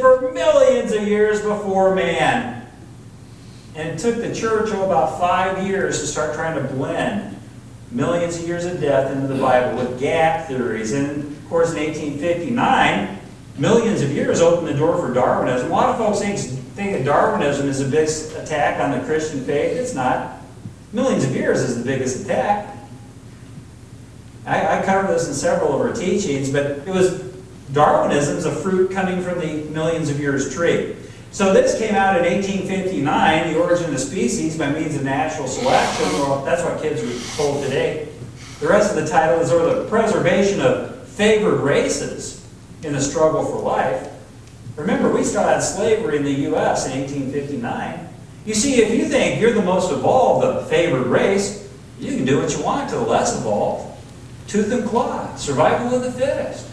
for millions of years before man. And it took the church about 5 years to start trying to blend millions of years of death into the Bible with gap theories. And of course in 1859, millions of years opened the door for Darwinism. A lot of folks think that Darwinism is a big attack on the Christian faith. It's not. Millions of years is the biggest attack. I cover this in several of our teachings, but it was Darwinism's a fruit coming from the millions of years tree. So this came out in 1859, The Origin of the Species by Means of Natural Selection. Well, that's what kids are told today. The rest of the title is The Preservation of Favored Races in the Struggle for Life. Remember, we still had slavery in the U.S. in 1859. You see, if you think you're the most evolved, the favored race, you can do what you want to the less evolved. Tooth and claw, survival of the fittest.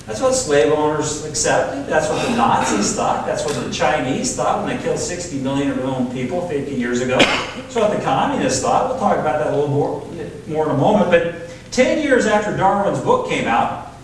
That's what slave owners accepted. That's what the Nazis thought. That's what the Chinese thought when they killed 60 million of their own people 50 years ago. That's what the communists thought. We'll talk about that a little more in a moment. But 10 years after Darwin's book came out,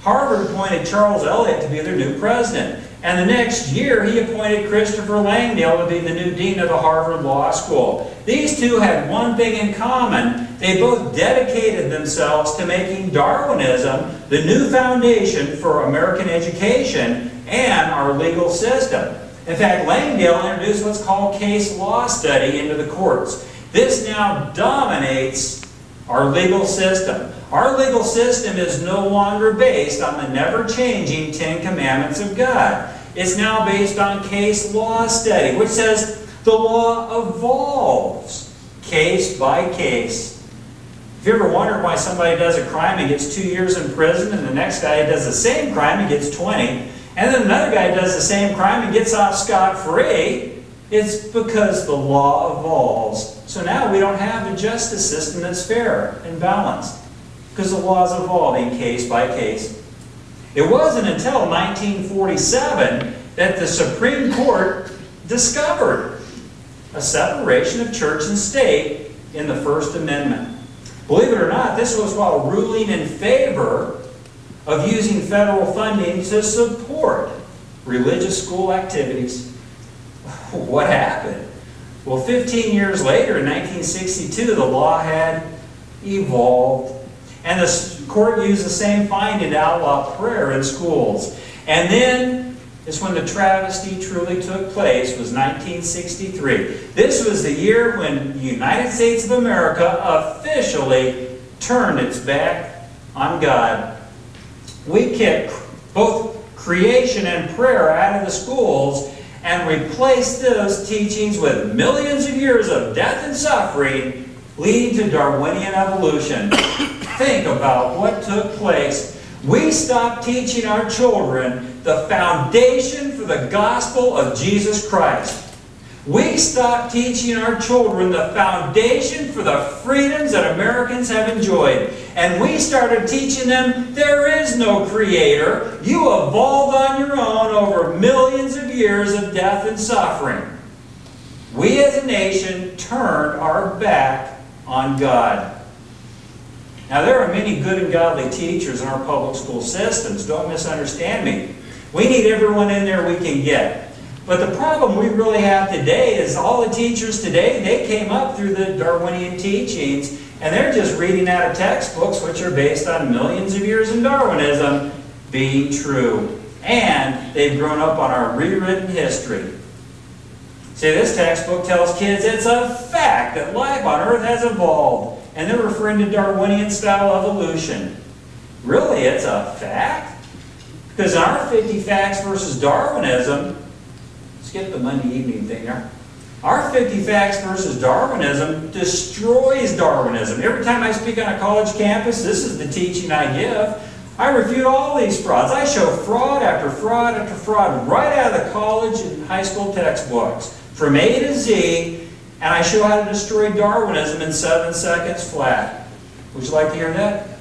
Harvard appointed Charles Eliot to be their new president. And the next year, he appointed Christopher Langdale to be the new dean of the Harvard Law School. These two had one thing in common. They both dedicated themselves to making Darwinism the new foundation for American education and our legal system. In fact, Langdale introduced what's called case law study into the courts. This now dominates our legal system. Our legal system is no longer based on the never-changing Ten Commandments of God. It's now based on case law study, which says the law evolves case by case. Have you ever wondered why somebody does a crime and gets 2 years in prison, and the next guy does the same crime and gets 20, and then another guy does the same crime and gets off scot-free? It's because the law evolves. So now we don't have a justice system that's fair and balanced, because the law is evolving case by case. It wasn't until 1947 that the Supreme Court discovered a separation of church and state in the First Amendment. Believe it or not, this was while ruling in favor of using federal funding to support religious school activities. What happened? Well, 15 years later, in 1962, the law had evolved. And the court used the same finding to outlaw prayer in schools. And then is when the travesty truly took place, was 1963. This was the year when the United States of America officially turned its back on God. We kicked both creation and prayer out of the schools and replaced those teachings with millions of years of death and suffering, leading to Darwinian evolution. Think about what took place. We stopped teaching our children the foundation for the gospel of Jesus Christ. We stopped teaching our children the foundation for the freedoms that Americans have enjoyed. And we started teaching them there is no creator. You evolved on your own over millions of years of death and suffering. We as a nation turned our back on God. Now, there are many good and godly teachers in our public school systems. Don't misunderstand me. We need everyone in there we can get. But the problem we really have today is all the teachers today, they came up through the Darwinian teachings, and they're just reading out of textbooks which are based on millions of years in Darwinism being true. And they've grown up on our rewritten history. See, this textbook tells kids it's a fact that life on Earth has evolved. And they're referring to Darwinian-style evolution. Really, it's a fact? Because in our 50 Facts versus Darwinism, skip the Monday evening thing there. Our 50 Facts versus Darwinism destroys Darwinism. Every time I speak on a college campus, this is the teaching I give. I refute all these frauds. I show fraud after fraud after fraud right out of the college and high school textbooks, from A to Z. And I show how to destroy Darwinism in 7 seconds flat. Would you like to hear that?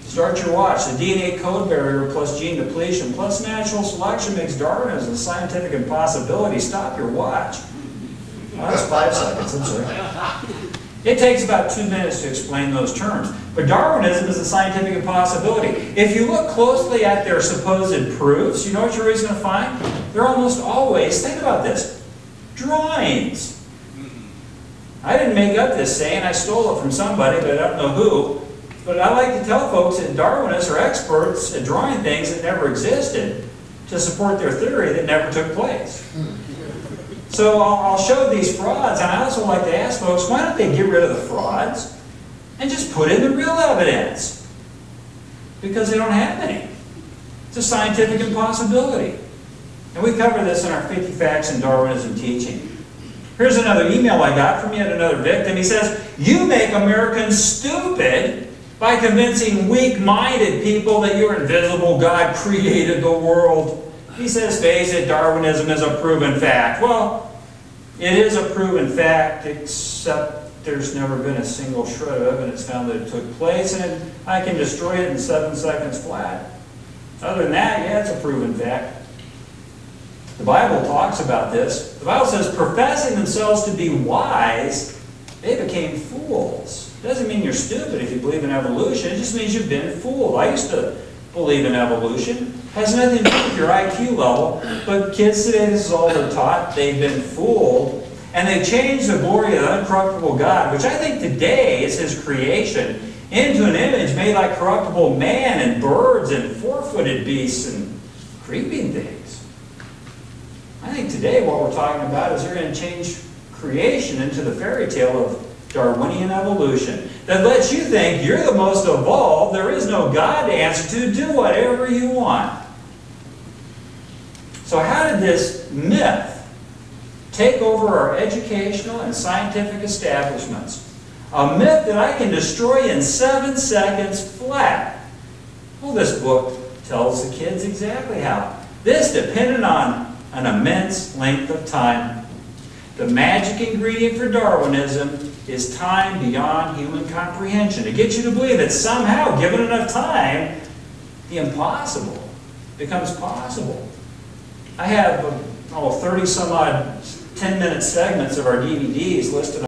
Start your watch. The DNA code barrier plus gene depletion plus natural selection makes Darwinism a scientific impossibility. Stop your watch. Oh, that's 5 seconds. I'm sorry. It takes about 2 minutes to explain those terms. But Darwinism is a scientific impossibility. If you look closely at their supposed proofs, you know what you're always going to find? They're almost always, think about this, drawings. I didn't make up this saying, I stole it from somebody, but I don't know who. But I like to tell folks that Darwinists are experts at drawing things that never existed to support their theory that never took place. So I'll show these frauds, and I also like to ask folks, why don't they get rid of the frauds and just put in the real evidence? Because they don't have any. It's a scientific impossibility. And we cover this in our 50 Facts in Darwinism teaching. Here's another email I got from yet another victim. He says, you make Americans stupid by convincing weak-minded people that your invisible God created the world. He says, face it, Darwinism is a proven fact. Well, it is a proven fact, except there's never been a single shred of evidence found that it took place, and I can destroy it in 7 seconds flat. Other than that, yeah, it's a proven fact. The Bible talks about this. The Bible says, professing themselves to be wise, they became fools. It doesn't mean you're stupid if you believe in evolution. It just means you've been fooled. I used to believe in evolution. It has nothing to do with your IQ level. But kids today, this is all they're taught. They've been fooled. And they've changed the glory of the uncorruptible God, which I think today is His creation, into an image made like corruptible man and birds and four-footed beasts and creeping things. I think today what we're talking about is they're going to change creation into the fairy tale of Darwinian evolution that lets you think you're the most evolved, there is no God to answer to, do whatever you want. So how did this myth take over our educational and scientific establishments? A myth that I can destroy in 7 seconds flat. Well, this book tells the kids exactly how. This depended on an immense length of time. The magic ingredient for Darwinism is time beyond human comprehension. To get you to believe that somehow, given enough time, the impossible becomes possible. I have 30 some odd 10-minute segments of our DVDs listed